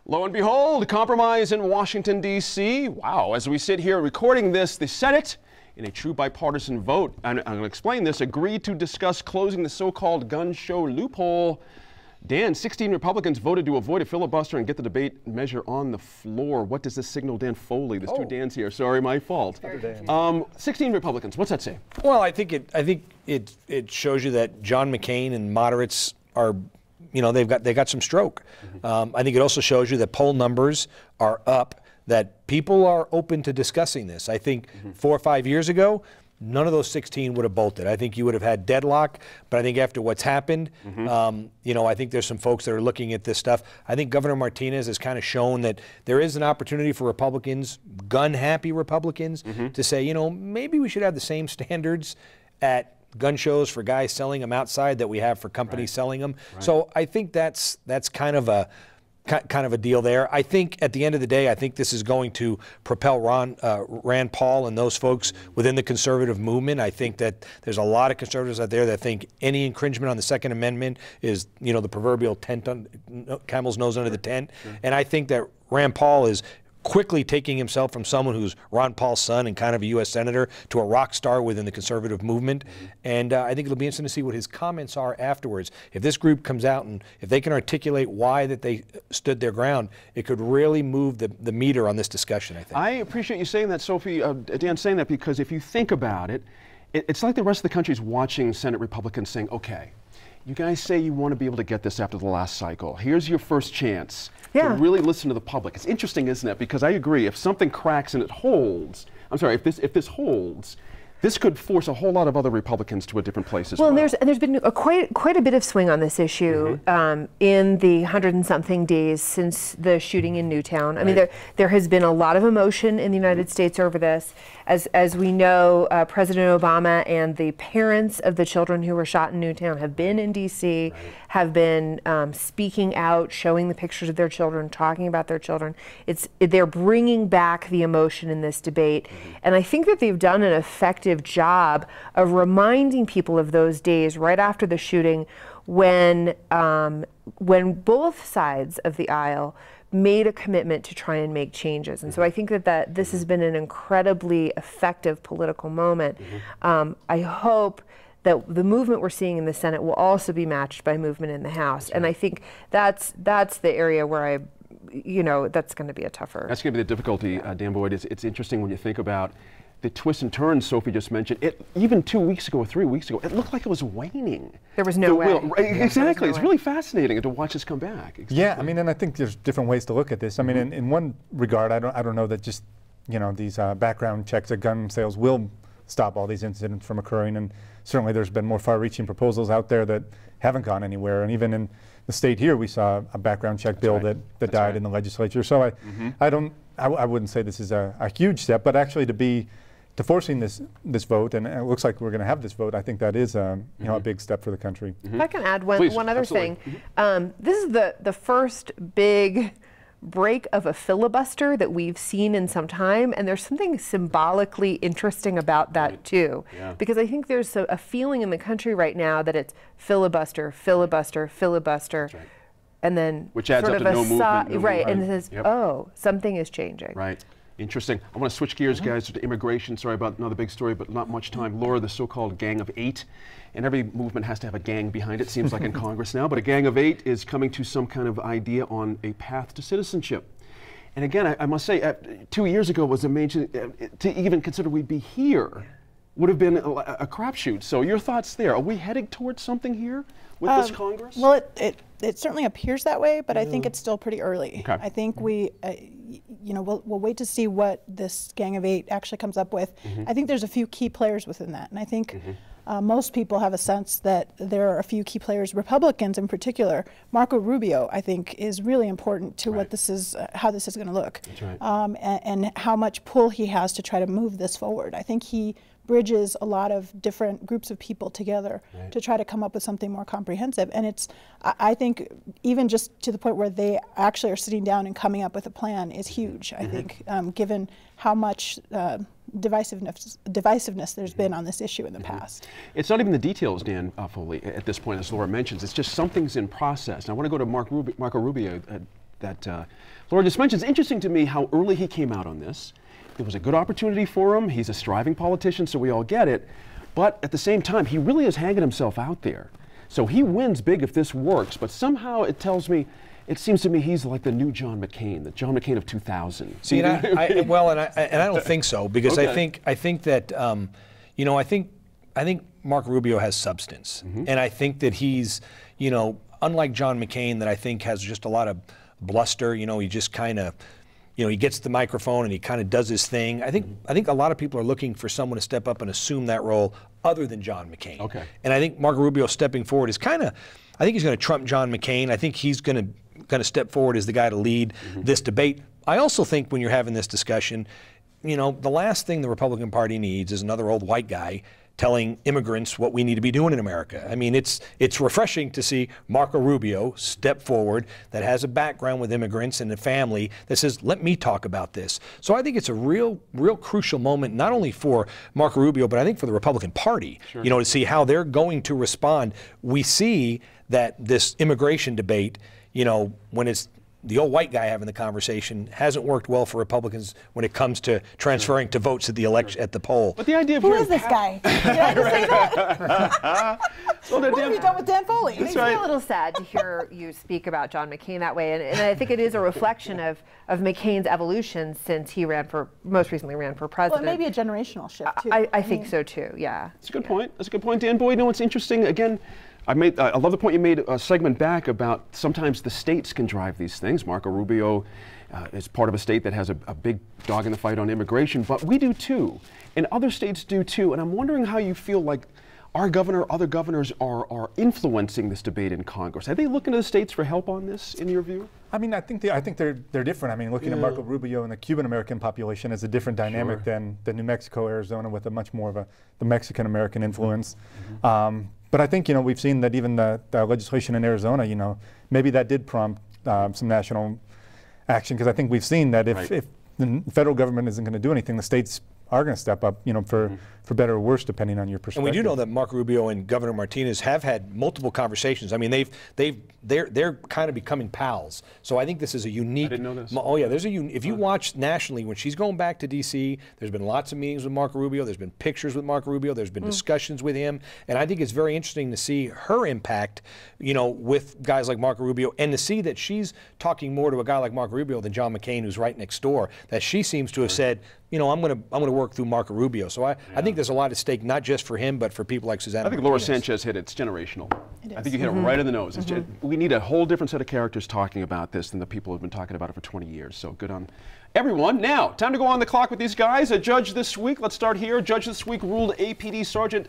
Lo and behold, compromise in Washington, D.C. Wow, as we sit here recording this, the Senate, in a true bipartisan vote, and I'm going to explain this, agreed to discuss closing the so-called gun show loophole. Dan, 16 Republicans voted to avoid a filibuster and get the debate measure on the floor. What does this signal, Dan Foley? There's two Dans here. Sorry, my fault. 16 Republicans. What's that say? Well, I think it shows you that John McCain and moderates are, you know, they got some stroke. I think it also shows you that poll numbers are up, that people are open to discussing this. I think 4 or 5 years ago, none of those 16 would have bolted. I think you would have had deadlock, but I think after what's happened, you know, I think there's some folks that are looking at this stuff. I think Governor Martinez has kind of shown that there is an opportunity for Republicans, gun-happy Republicans, to say, you know, maybe we should have the same standards at gun shows for guys selling them outside that we have for companies selling them. So I think that's kind of a deal there. I think at the end of the day, I think this is going to propel Rand Paul and those folks within the conservative movement. I think that there's a lot of conservatives out there that think any infringement on the Second Amendment is, you know, the proverbial camel's nose under the tent. And I think that Rand Paul is quickly taking himself from someone who's Ron Paul's son and kind of a U.S. senator to a rock star within the conservative movement. And I think it'll be interesting to see what his comments are afterwards. If this group comes out and if they can articulate why that they stood their ground, it could really move the meter on this discussion, I think. I appreciate you saying that, Sophie, Dan, saying that, because if you think about it, it's like the rest of the country's watching Senate Republicans saying, okay, you guys say you want to be able to get this after the last cycle. Here's your first chance to really listen to the public. It's interesting, isn't it? Because I agree, if something cracks and it holds, I'm sorry, if this holds, this could force a whole lot of other Republicans to a different place as well. Well, and there's been quite a bit of swing on this issue in the 100 and something days since the shooting in Newtown. I mean, there has been a lot of emotion in the United States over this. As we know, President Obama and the parents of the children who were shot in Newtown have been in D.C., have been speaking out, showing the pictures of their children, talking about their children. They're bringing back the emotion in this debate. And I think that they've done an effective job of reminding people of those days right after the shooting when both sides of the aisle made a commitment to try and make changes. And so I think that this has been an incredibly effective political moment. I hope that the movement we're seeing in the Senate will also be matched by movement in the House. And I think that's the area where that's going to be a tougher. That's going to be the difficulty, Dan Boyd. It's interesting when you think about the twists and turns Sophie just mentioned. Even 2 weeks ago or 3 weeks ago, it looked like it was waning. There was no way. Exactly. It's really fascinating to watch this come back. Exactly. Yeah, I mean, and I think there's different ways to look at this. I mean, in one regard, I don't know that just, you know, these background checks at gun sales will stop all these incidents from occurring. And certainly there's been more far-reaching proposals out there that haven't gone anywhere. And even in the state here, we saw a background check bill that died in the legislature. So I wouldn't say this is a huge step, but actually to forcing this vote, and it looks like we're going to have this vote, I think that is you know, a big step for the country. If I can add one other thing. This is the first big break of a filibuster that we've seen in some time, and there's something symbolically interesting about that too. Because I think there's a feeling in the country right now that it's filibuster, filibuster, filibuster. And then which adds sort up of to no movement. And it says, oh, something is changing. Interesting. I want to switch gears, guys, to immigration. Sorry about another big story, but not much time. Laura, the so-called Gang of Eight, and every movement has to have a gang behind it, seems like in Congress now, but a Gang of Eight is coming to some kind of idea on a path to citizenship. And again, I must say, 2 years ago was amazing. To even consider we'd be here would have been a crapshoot. So your thoughts there. Are we heading towards something here with this Congress? Well, it certainly appears that way, but I think it's still pretty early. I think we, you know, we'll wait to see what this Gang of Eight actually comes up with. I think there's a few key players within that, and I think most people have a sense that there are a few key players, Republicans in particular. Marco Rubio, I think, is really important to what this is, how this is going to look, and how much pull he has to try to move this forward. I think he bridges a lot of different groups of people together to try to come up with something more comprehensive. And it's, I think, even just to the point where they actually are sitting down and coming up with a plan is huge, I think, given how much divisiveness there's been on this issue in the past. It's not even the details, Dan Foley, at this point, as Laura mentions. It's just something's in process. And I want to go to Marco Rubio. Laura just mentioned. It's interesting to me how early he came out on this. It was a good opportunity for him. He's a striving politician, so we all get it. But at the same time, he really is hanging himself out there. So he wins big if this works, but somehow it seems to me he's like the new John McCain, the John McCain of 2000. See, and I don't think so, because Okay. I think that you know, I think Marco Rubio has substance, and I think that he's, you know, unlike John McCain, that I think has just a lot of bluster. You know, he just kind of, you know, he gets the microphone and he kind of does his thing. I think a lot of people are looking for someone to step up and assume that role other than John McCain. Okay. And I think Marco Rubio stepping forward is kind of, I think he's going to trump John McCain. I think he's going to step forward as the guy to lead this debate. I also think when you're having this discussion, you know, the last thing the Republican Party needs is another old white guy telling immigrants what we need to be doing in America. I mean, it's refreshing to see Marco Rubio step forward that has a background with immigrants and a family that says, let me talk about this. So I think it's a real crucial moment, not only for Marco Rubio, but I think for the Republican Party, you know, to see how they're going to respond. We see that this immigration debate, you know, when it's the old white guy having the conversation, hasn't worked well for Republicans when it comes to transferring to votes at the election at the poll. But the idea of Who is this guy? Did I just say that? Well, What have you done with Dan Foley? It makes me a little sad to hear you speak about John McCain that way, and I think it is a reflection of McCain's evolution since he most recently ran for Well, president. it may be a generational shift, too. I think so too, yeah. That's a good point. That's a good point, Dan Boyd. You know what's interesting? Again, I love the point you made a segment back about sometimes the states can drive these things. Marco Rubio is part of a state that has a big dog in the fight on immigration, but we do too, and other states do too. And I'm wondering how you feel like our governor, other governors are influencing this debate in Congress. Are they looking to the states for help on this, in your view? I mean, I think they're different. I mean, looking at Marco Rubio and the Cuban American population is a different dynamic than New Mexico, Arizona, with a much more of the Mexican American influence. But I think, you know, we've seen that even the legislation in Arizona, you know, maybe that did prompt some national action, because I think we've seen that if the federal government isn't going to do anything, the states are going to step up, you know, for better or worse, depending on your perspective. And we do know that Marco Rubio and Governor Martinez have had multiple conversations. I mean, they're kind of becoming pals. So I think this is a unique. I didn't know this. Oh yeah, if you watch nationally, when she's going back to D.C., there's been lots of meetings with Marco Rubio. There's been pictures with Marco Rubio. There's been discussions with him, and I think it's very interesting to see her impact, you know, with guys like Marco Rubio, and to see that she's talking more to a guy like Marco Rubio than John McCain, who's right next door. That she seems to have said, you know, I'm gonna work through Marco Rubio. So I think there's a lot at stake, not just for him, but for people like Susana. I think Laura Sanchez hit it. It's generational. I think you hit it right in the nose. We need a whole different set of characters talking about this than the people who've been talking about it for 20 years. So good on everyone. Now, time to go on the clock with these guys. A judge this week, let's start here. A judge this week ruled APD Sergeant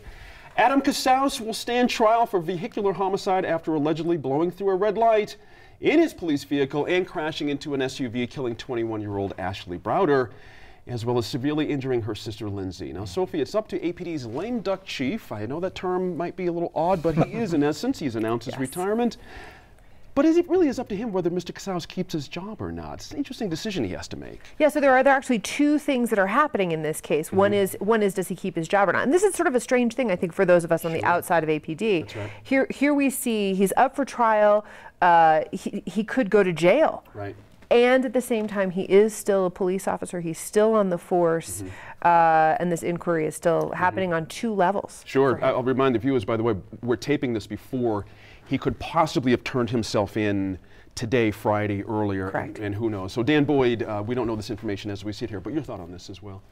Adam Casaus will stand trial for vehicular homicide after allegedly blowing through a red light in his police vehicle and crashing into an SUV, killing 21-year-old Ashley Browder, as well as severely injuring her sister Lindsay. Now, Sophie, it's up to APD's lame duck chief. I know that term might be a little odd, but he is in essence. He's announced his retirement. But it really is up to him whether Mr. Casaus keeps his job or not. It's an interesting decision he has to make. Yeah, so there are actually two things that are happening in this case. One is does he keep his job or not? And this is sort of a strange thing, I think, for those of us on the outside of APD. That's right. Here we see he's up for trial. He could go to jail. Right. And at the same time, he is still a police officer. He's still on the force, and this inquiry is still happening on two levels. Sure. I'll remind the viewers, by the way, we're taping this before he could possibly have turned himself in today, Friday, earlier. Correct. And who knows. So Dan Boyd, we don't know this information as we sit here, but your thought on this as well.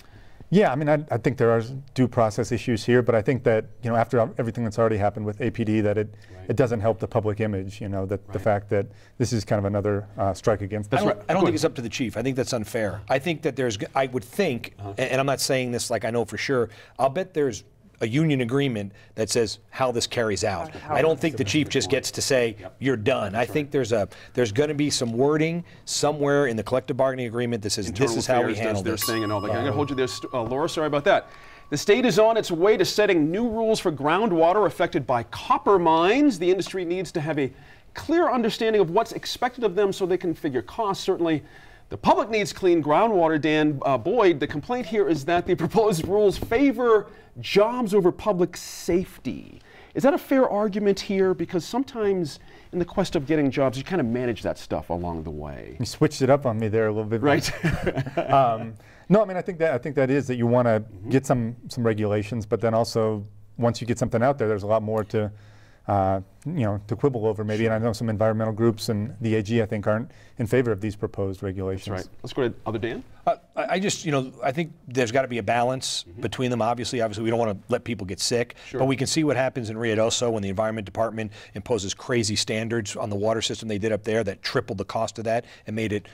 Yeah, I mean, I think there are due process issues here, but I think that, you know, after everything that's already happened with APD, that it doesn't help the public image, you know, that the fact that this is kind of another strike against. I don't think it's up to the chief. I think that's unfair. I think that I would think, and I'm not saying this like I know for sure, I'll bet there's a union agreement that says how this carries out. I don't think the chief just gets to say, you're done. I think there's going to be some wording somewhere in the collective bargaining agreement that says this is how we handle this. Thing and all that. I'm going to hold you there, Laura. Sorry about that. The state is on its way to setting new rules for groundwater affected by copper mines. The industry needs to have a clear understanding of what's expected of them so they can figure costs. Certainly, the public needs clean groundwater. Dan Boyd, the complaint here is that the proposed rules favor jobs over public safety. Is that a fair argument here? Because sometimes in the quest of getting jobs, you kind of manage that stuff along the way. You switched it up on me there a little bit. Right. No, I mean, I think that is that you want to get some regulations, but then also once you get something out there, there's a lot more to to quibble over maybe. And I know some environmental groups and the AG, I think, aren't in favor of these proposed regulations. That's right. Let's go to other Dan. I just, I think there's got to be a balance between them. Obviously, we don't want to let people get sick, but we can see what happens in Ruidoso when the Environment Department imposes crazy standards on the water system they did up there that tripled the cost of that and made it.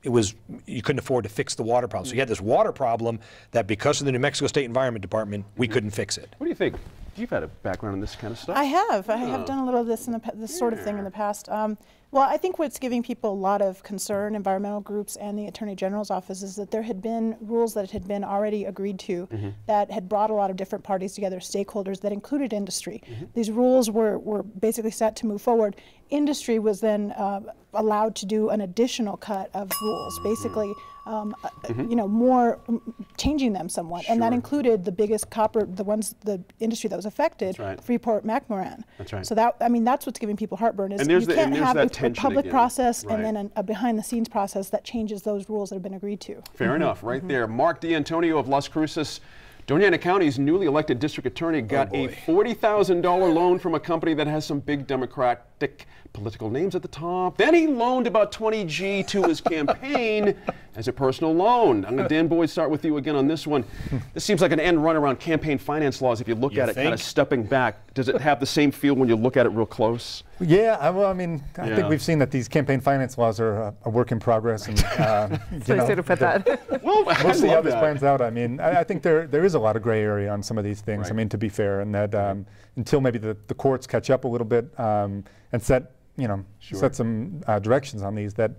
You couldn't afford to fix the water problem. So you had this water problem that because of the New Mexico State Environment Department, we couldn't fix it. What do you think? You've had a background in this kind of stuff. I have. I have done a little of this this sort of thing in the past. Well, I think what's giving people a lot of concern, environmental groups and the Attorney General's office, is that there had been rules that had been already agreed to that had brought a lot of different parties together, stakeholders that included industry. These rules were basically set to move forward. Industry was then allowed to do an additional cut of rules, basically, more changing them somewhat, and that included the biggest the industry that was affected, Freeport-McMoRan. That's right. So that's what's giving people heartburn. Is you can't have a public process and then a behind-the-scenes process that changes those rules that have been agreed to. Fair enough, right there. Mark D'Antonio of Las Cruces, Doña Ana County's newly elected district attorney got a $40,000 loan from a company that has some big Democratic political names at the top. Then he loaned about $20,000 to his campaign as a personal loan. I'm going to, Dan Boyd, start with you again on this one. This seems like an end run around campaign finance laws if you look at it kind of stepping back. Does it have the same feel when you look at it real close? Yeah, well, I mean, I think we've seen that these campaign finance laws are a work in progress. And, so I should have put that. Well, we'll see how this plans out. I mean, I think there is a lot of gray area on some of these things. I mean, to be fair, and that until maybe the courts catch up a little bit and set some directions on these, that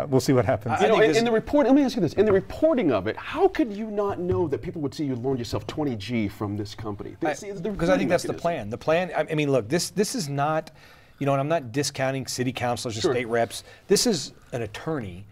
we'll see what happens. In the report, let me ask you this: in the reporting of it, how could you not know that people would see you loan yourself $20,000 from this company? Because I think that's the plan. The plan. I mean, look, this is not, and I'm not discounting city councilors and state reps. This is an attorney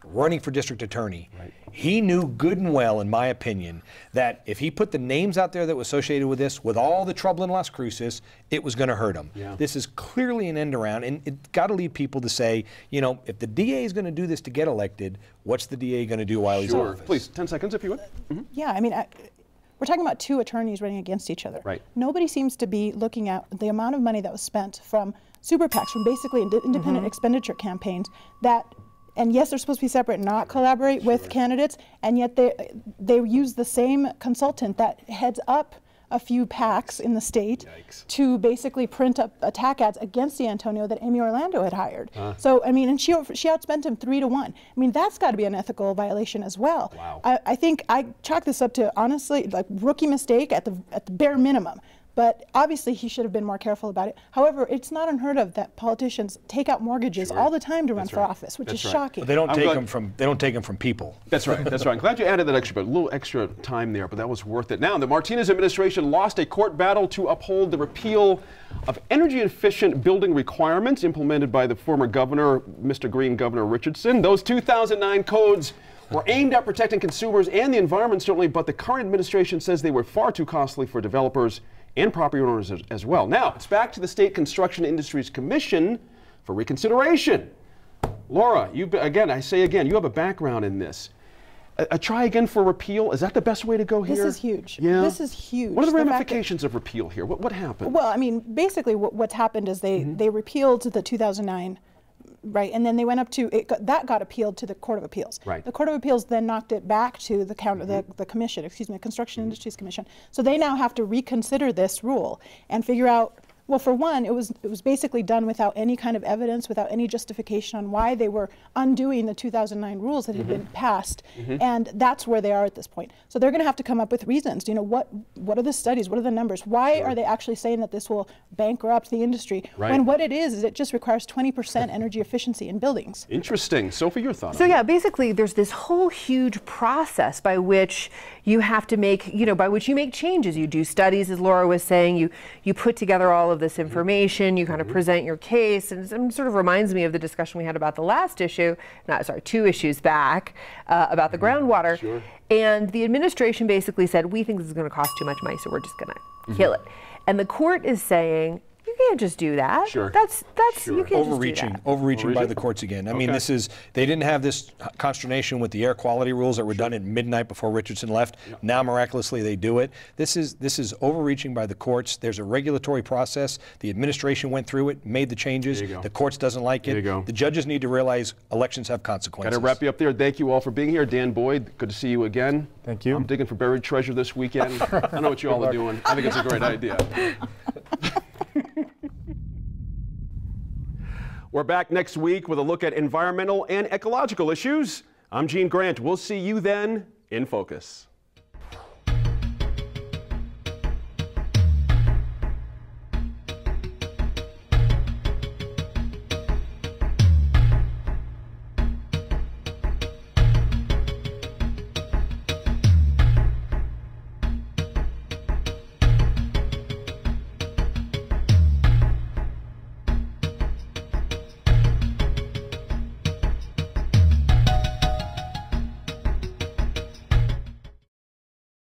running for district attorney. He knew good and well, in my opinion, that if he put the names out there that were associated with this, with all the trouble in Las Cruces, it was going to hurt him. This is clearly an end around, and it's got to lead people to say, if the DA is going to do this to get elected, what's the DA going to do while he's in office? Please, 10 seconds if you would. Yeah, I mean, we're talking about two attorneys running against each other. Nobody seems to be looking at the amount of money that was spent from super PACs, from basically independent expenditure campaigns and yes, they're supposed to be separate and not collaborate with candidates, and yet they use the same consultant that heads up a few PACs in the state to basically print up attack ads against D'Antonio that Amy Orlando had hired. So, I mean, and she outspent him 3-1. I mean, that's got to be an ethical violation as well. I think I chalk this up to, honestly, like rookie mistake at the bare minimum. But obviously, he should have been more careful about it. However, it's not unheard of that politicians take out mortgages all the time to run for office, which is shocking. But they don't take them from people. That's right. That's right. I'm glad you added that extra bit, a little extra time there, but that was worth it. Now, the Martinez administration lost a court battle to uphold the repeal of energy-efficient building requirements implemented by the former governor, Mr. Green, Governor Richardson. Those 2009 codes were aimed at protecting consumers and the environment, certainly, but the current administration says they were far too costly for developers and property owners as well. Now, it's back to the State Construction Industries Commission for reconsideration. Laura, again, I say again, you have a background in this. A try again for repeal, is that the best way to go here? This is huge. Yeah. This is huge. What are the ramifications of repeal here? What happened? Well, I mean, basically what's happened is they repealed the 2009, right, and then they went up to, that got appealed to the Court of Appeals. The Court of Appeals then knocked it back to the commission, the Construction Industries Commission. So they now have to reconsider this rule and figure out, well, for one, it was basically done without any kind of evidence, without any justification on why they were undoing the 2009 rules that had been passed, and that's where they are at this point. So they're going to have to come up with reasons. What are the studies? What are the numbers? Why are they actually saying that this will bankrupt the industry? When what it is it just requires 20% energy efficiency in buildings. Interesting. Sophie, your thought? So yeah, basically there's this whole huge process by which you have to make, by which you make changes. You do studies, as Laura was saying. You put together all of this information, you kind of present your case, and it sort of reminds me of the discussion we had about the last issue, 2 issues back, about the groundwater. And the administration basically said, we think this is going to cost too much money, so we're just going to kill it. And the court is saying, you can't just do that. Sure. That's Sure. you can't Overreaching, just do that. overreaching by the courts again. I mean, Okay. they didn't have this consternation with the air quality rules that were done at midnight before Richardson left. Now, miraculously, they do it. This is overreaching by the courts. There's a regulatory process. The administration went through it, made the changes. There you go. The courts doesn't like it. There you go. The judges need to realize elections have consequences. Got to wrap you up there. Thank you all for being here. Dan Boyd, good to see you again. Thank you. I'm digging for buried treasure this weekend. I know what you all are doing. I think it's a great idea. We're back next week with a look at environmental and ecological issues. I'm Gene Grant. We'll see you then in Focus.